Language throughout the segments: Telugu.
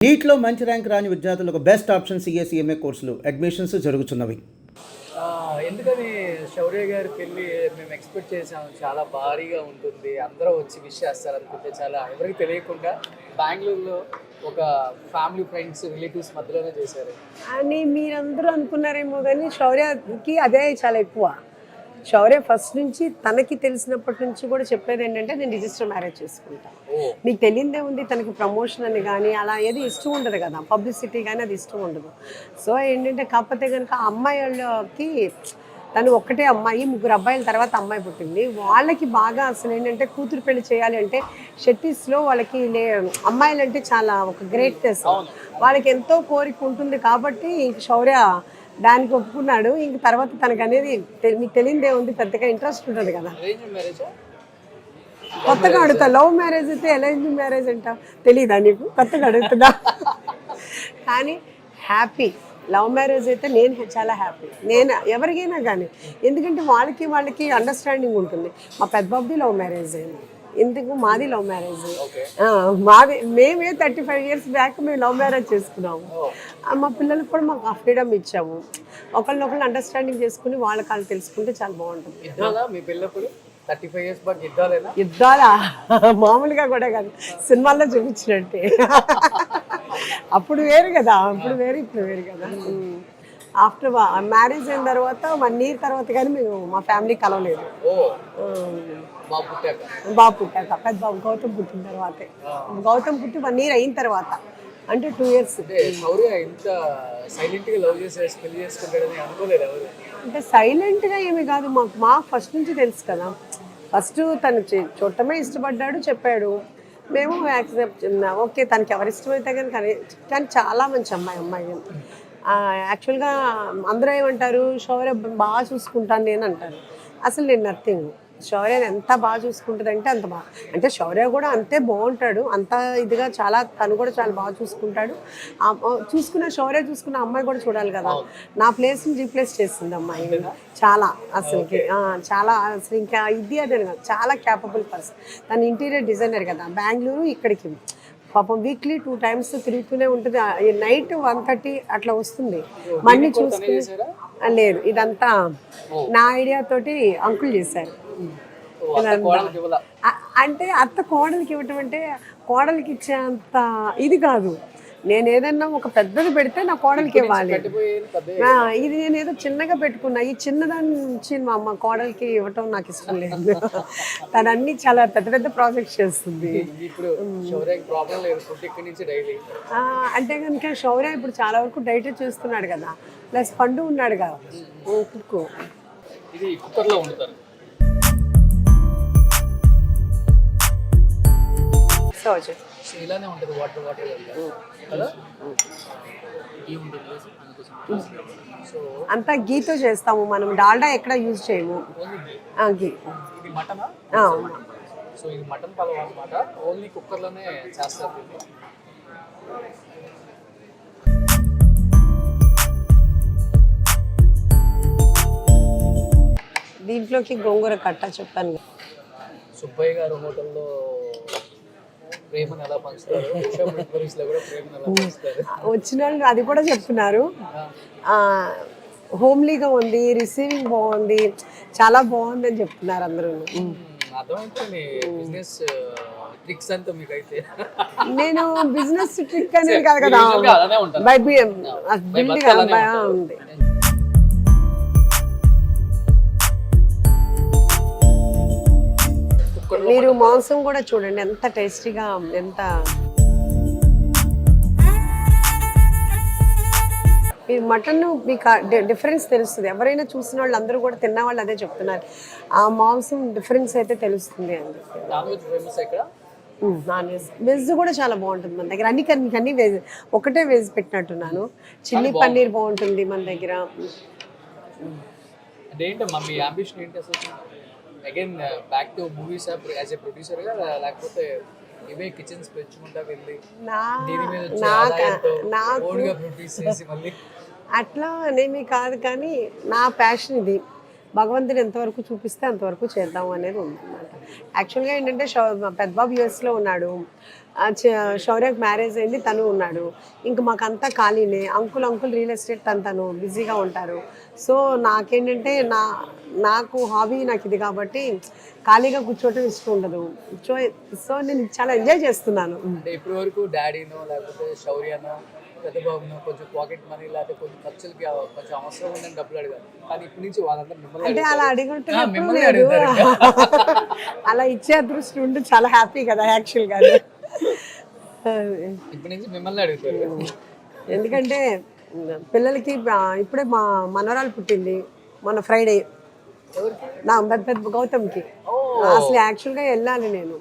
నీట్లో మంచి ర్యాంక్ రాని విద్యార్థులకు బెస్ట్ ఆప్షన్ సిఎస్ఈఎంఏ కోర్సులు అడ్మిషన్స్ జరుగుతున్నవి. ఎందుకని శౌర్య గారి పెళ్ళి మేము ఎక్స్పెక్ట్ చేసాం, చాలా భారీగా ఉంటుంది, అందరూ వచ్చి విష్ చేస్తారు అనుకుంటే చాలా ఎవరికి తెలియకుండా బెంగళూరులో ఒక ఫ్యామిలీ ఫ్రెండ్స్ రిలేటివ్స్ మధ్యలోనే చేశారు అని మీరందరూ అనుకున్నారేమో. కానీ శౌర్యకి అదే చాలా ఎక్కువ. శౌర్య ఫస్ట్ నుంచి తనకి తెలిసినప్పటి నుంచి కూడా చెప్పేది ఏంటంటే నేను రిజిస్టర్ మ్యారేజ్ చేసుకుంటాను. నీకు తెలియదే ఉంది, తనకి ప్రమోషన్ అని కానీ అలా ఏది ఇష్టం ఉండదు కదా, పబ్లిసిటీ కానీ అది ఇష్టం ఉండదు. సో ఏంటంటే కాకపోతే కనుక అమ్మాయిలకి తను ఒక్కటే అమ్మాయి, ముగ్గురు అబ్బాయిల తర్వాత అమ్మాయి పుట్టింది. వాళ్ళకి బాగా అసలు ఏంటంటే కూతురు పెళ్లి చేయాలి అంటే షెట్టిస్లో వాళ్ళకి అమ్మాయిలు అంటే చాలా ఒక గ్రేట్నెస్, వాళ్ళకి ఎంతో కోరిక ఉంటుంది. కాబట్టి ఇంక శౌర్య దానికి ఒప్పుకున్నాడు. ఇంక తర్వాత తనకు అనేది మీకు తెలియదే ఉంది, పెద్దగా ఇంట్రెస్ట్ ఉంటుంది కదా. కొత్తగా అడుగుతా, లవ్ మ్యారేజ్ అయితే అరేంజ్ మ్యారేజ్ అంట తెలీదా నీకు? కొత్తగా అడుగుతుందా? కానీ హ్యాపీ. లవ్ మ్యారేజ్ అయితే నేను చాలా హ్యాపీ, నేను ఎవరికైనా కానీ. ఎందుకంటే వాళ్ళకి అండర్స్టాండింగ్ ఉంటుంది. మా పెద్దబాబుది లవ్ మ్యారేజ్ అయింది, ఎందుకు మాది లవ్ మ్యారేజ్. మాది మేమే 35 years బ్యాక్ మేము లవ్ మ్యారేజ్ చేసుకున్నాము. మా పిల్లలకు కూడా మాకు ఫ్రీడమ్ ఇచ్చాము. ఒకళ్ళనొకళ్ళు అండర్స్టాండింగ్ చేసుకుని వాళ్ళ కాళ్ళు తెలుసుకుంటే చాలా బాగుంటుంది. మీ పిల్లప్పుడు 35 years బ్యాక్ యుద్ధాలా మామూలుగా కూడా కాదు, సినిమాల్లో చూపించినట్టే. అప్పుడు వేరు కదా, అప్పుడు వేరు ఇప్పుడు వేరు కదా. ఆఫ్టర్ మ్యారేజ్ అయిన తర్వాత 1 year తర్వాత కానీ మేము మా ఫ్యామిలీ కలవలేదు. బాబు పుట్టాక పెద్ద బాబు గౌతమ్ పుట్టిన తర్వాతే. గౌతమ్ పుట్టి 1 year అయిన తర్వాత, అంటే 2 years. అంటే సైలెంట్గా ఏమి కాదు, మాకు ఫస్ట్ నుంచి తెలుసు కదా. ఫస్ట్ తను చూడటమే ఇష్టపడ్డాడు, చెప్పాడు. మేము యాక్సెప్ట్, ఓకే తనకి ఎవరు ఇష్టమైతే కానీ చాలా మంచి అమ్మాయి. యాక్చువల్గా అందరూ ఏమంటారు, శౌర్య బాగా చూసుకుంటాను నేను అంటారు. అసలు నేను నథింగ్. శౌర్య ఎంత బాగా చూసుకుంటుంది అంటే అంత బాగా, అంటే శౌర్య కూడా అంతే బాగుంటాడు, అంత ఇదిగా చాలా, తను కూడా చాలా బాగా చూసుకుంటాడు. శౌర్య చూసుకున్న అమ్మాయి కూడా చూడాలి కదా. నా ప్లేస్ని రీప్లేస్ చేసింది అమ్మాయి చాలా. అసలుకి చాలా అసలు ఇంకా ఇది అదే చాలా క్యాపబుల్ పర్సన్. తను ఇంటీరియర్ డిజైనర్ కదా, బెంగళూరు ఇక్కడికి పాపం వీక్లీ 2 times తిరుగుతూనే ఉంటుంది. నైట్ 1:30 అట్లా వస్తుంది. మళ్ళీ చూసుకుని లేదు, ఇదంతా నా ఐడియా తోటి అంకుల్ చేశారు. అంటే అత్త కోడలికి ఇవ్వటం అంటే కోడలికి ఇచ్చేంత ఇది కాదు. నేను ఏదన్నా ఒక పెద్దది పెడితే నా కోడలికి ఇవ్వాలి. ఇది నేను ఏదో చిన్నగా పెట్టుకున్నా, ఈ చిన్నదాని నుంచి మా అమ్మ కోడలికి ఇవ్వటం నాకు ఇష్టం లేదు. తను అన్ని చాలా పెద్ద పెద్ద ప్రాజెక్ట్స్ చేస్తుంది. అంటే కనుక శౌర్య ఇప్పుడు చాలా వరకు డైట్ చేస్తున్నాడు కదా, ప్లస్ పండు ఉన్నాడు కదా కుక్కు. ఇలానే ఉంటుంది, వాటర్ కదా. అంతా గీతో చేస్తాము మనం, డాల్డా ఎక్కడ యూజ్ చేయము. గీ. ఇది మటనా? సో ఇది మటన్ పలావ్ అన్నమాట, ఓన్లీ కుక్కర్లోనే చేస్తారు. దీంట్లోకి గోంగూర కట్ట చెప్పాను. సుబ్బయ్య గారు హోటల్లో ప్రేమను ఎలా పంచుతారు, వచ్చిన వాళ్ళు అది కూడా చెప్తున్నారు. హోమ్లీగా ఉంది, రిసీవింగ్ బాగుంది, చాలా బాగుంది అని చెప్తున్నారు అందరూ. నేను బిజినెస్ ట్రిక్ అనేది కాదు కదా, ఉంది. మీరు మాంసం కూడా చూడండి ఎంత టేస్టీగా, ఎంత మీరు మటన్ మీకు డిఫరెన్స్ తెలుస్తుంది. ఎవరైనా చూసిన వాళ్ళు అందరూ కూడా తిన్న వాళ్ళు అదే చెప్తున్నారు, ఆ మాంసం డిఫరెన్స్ అయితే తెలుస్తుంది అని చెప్పి. నాన్ వెజ్, వెజ్ కూడా చాలా బాగుంటుంది మన దగ్గర. అన్ని వెజ్, ఒకటే వెజ్ పెట్టినట్టున్నాను. చిల్లీ పన్నీర్ బాగుంటుంది మన దగ్గర. Again back to movies as a producer గా, లేకపోతే ఇవే కిచెన్స్ పెంచుకుంటా వెళ్ళి అట్లా అనేమి కాదు. కానీ నా ప్యాషన్ ఇది, భగవంతుడు ఎంతవరకు చూపిస్తే అంతవరకు చేద్దాం అనేది ఉందన్నమాట. యాక్చువల్గా ఏంటంటే పెద్దబాబు యూఎస్లో ఉన్నాడు, శౌర్యకి మ్యారేజ్ అయింది, తను ఉన్నాడు. ఇంక మాకంతా ఖాళీనే. అంకుల్ రియల్ ఎస్టేట్ తను బిజీగా ఉంటారు. సో నాకేంటంటే నాకు హాబీ నాకు ఇది కాబట్టి ఖాళీగా కూర్చోవటం ఇష్టం ఉండదు. సో నేను చాలా ఎంజాయ్ చేస్తున్నాను. అంటే ఇప్పటి వరకు డాడీనో లేకపోతే శౌర్యనో పెద్ద బాబునో కొంచెం పాకెట్ మనీ లేకపోతే కొంచెం ఖర్చులకి కొంచెం అవసరం ఉందని డబ్బులు అడిగారు. కానీ ఇప్పటి నుంచి వాళ్ళందరూ అంటే అలా మిమ్మల్ని అడిగినట్టు అడుగుతారు. అలా ఇచ్చే అదృష్టం ఉంటే చాలా హ్యాపీ కదా యాక్చువల్గా. ఇప్పటి నుంచి మిమ్మల్ని అడుగుతారు. ఎందుకంటే పిల్లలకి ఇప్పుడే మా మనవరాలు పుట్టింది మొన్న ఫ్రైడే, నా పెద్ద గౌతమ్కి. అసలు యాక్చువల్గా వెళ్ళాలి నేను,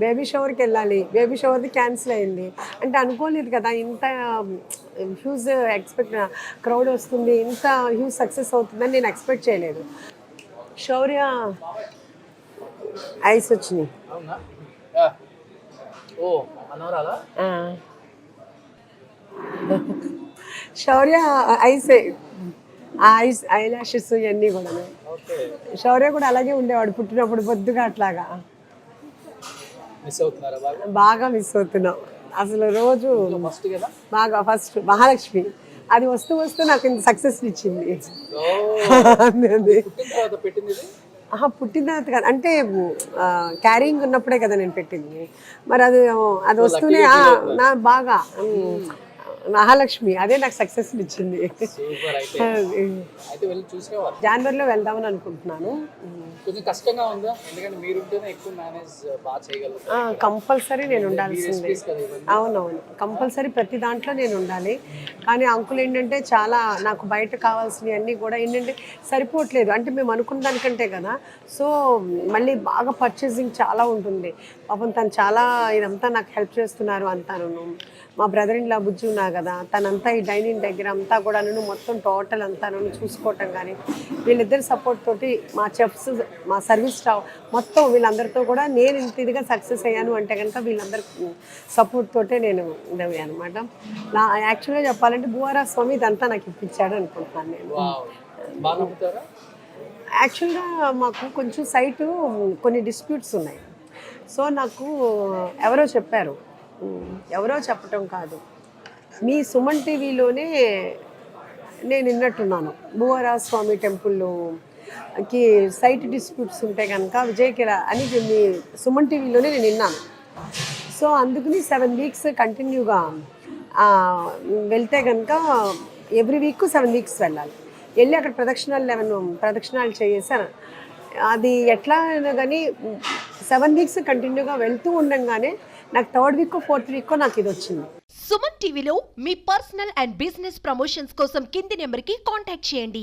బేబీ షవర్కి వెళ్ళాలి. బేబీ షవర్ది క్యాన్సిల్ అయింది. అంటే అనుకోలేదు కదా ఇంత హ్యూజ్ క్రౌడ్ వస్తుంది, ఇంత హ్యూజ్ సక్సెస్ అవుతుందని నేను ఎక్స్పెక్ట్ చేయలేదు. శౌర్య ఐస్ వచ్చినాయి. అవునా? ఓ మనవరాలా? శౌర్య ఐ లాషెస్ ఇవన్నీ కూడా. ఓకే. శౌర్య కూడా అలాగే ఉండేవాడు పుట్టినప్పుడు బొద్దుగా అట్లాగా. మిస్ అవుతున్నారా బాగా? బాగా మిస్ అవుతున్నాం అసలు. రోజు ఫస్ట్ కదా బాగా ఫస్ట్ మహాలక్ష్మి అది వస్తూ నాకు ఇంత సక్సెస్ ఇచ్చింది. పుట్టిన తర్వాత పెట్టింది ఇది? పుట్టిన తర్వాత కాదు, అంటే క్యారింగ్ ఉన్నప్పుడే కదా నేను పెట్టింది. మరి అది వస్తూనే నా బాగా మహాలక్ష్మి అదే నాకు సక్సెస్ ఇచ్చింది. సూపర్. అయితే వెళ్ళి చూసేవారు. జనవరిలో వెళ్దామని అనుకుంటున్నాను. కొంచెం కష్టంగా ఉందా? ఎందుకంటే మీరుంటేనే ఎక్కువ మేనేజ్ బాగా చేయగలరు. కంపల్సరీ నేను ఉండాల్సిందే. కదా ఇవన్నీ. అవునవును, కంపల్సరీ ప్రతి దాంట్లో నేను ఉండాలి. కానీ అంకుల్ ఏంటంటే చాలా నాకు బయట కావాల్సినవి అన్నీ కూడా ఏంటంటే సరిపోవట్లేదు. అంటే మేము అనుకున్న దానికంటే కదా. సో మళ్ళీ బాగా పర్చేసింగ్ చాలా ఉంటుంది. పాపం తను చాలా ఇదంతా నాకు హెల్ప్ చేస్తున్నారు అంతాను. మా బ్రదర్ ఇన్ లా బుజ్జి ఉన్నా కదా, తనంతా ఈ డైనింగ్ దగ్గర అంతా కూడా మొత్తం టోటల్ అంతా చూసుకోవటం కానీ వీళ్ళిద్దరి సపోర్ట్ తోటి మా చెఫ్స్ మా సర్వీస్ స్టాఫ్ మొత్తం వీళ్ళందరితో కూడా నేను ఇంత ఇదిగా సక్సెస్ అయ్యాను అంటే కనుక వీళ్ళందరి సపోర్ట్ తోటే నేను ఇదవి అనమాట. నా యాక్చువల్గా చెప్పాలంటే భూవారా స్వామి ఇదంతా నాకు ఇప్పించాడు అనుకుంటున్నాను నేను. యాక్చువల్గా మాకు కొంచెం సైటు కొన్ని డిస్ప్యూట్స్ ఉన్నాయి. సో నాకు ఎవరో చెప్పటం కాదు, మీ సుమన్ టీవీలోనే నేను విన్నట్టున్నాను. భూవారా స్వామి టెంపుల్కి సైట్ డిస్ప్యూట్స్ ఉంటే కనుక విజయకిర అని మీ సుమన్ టీవీలోనే నేను విన్నాను. సో అందుకని 7 వీక్స్ కంటిన్యూగా వెళ్తే కనుక ఎవ్రీ వీక్ 7 వీక్స్ వెళ్ళాలి. వెళ్ళి అక్కడ ప్రదక్షిణాలు చేసాను. అది ఎట్లా అయినా కానీ 7 వీక్స్ కంటిన్యూగా వెళ్తూ ఉండగానే నాకు 3rd వీక్ 4th వీక్ నాకు ఇది వచ్చింది. సుమన్ టీవీలో మీ పర్సనల్ అండ్ బిజినెస్ ప్రమోషన్స్ కోసం కింది నెంబర్కి కాంటాక్ట్ చేయండి.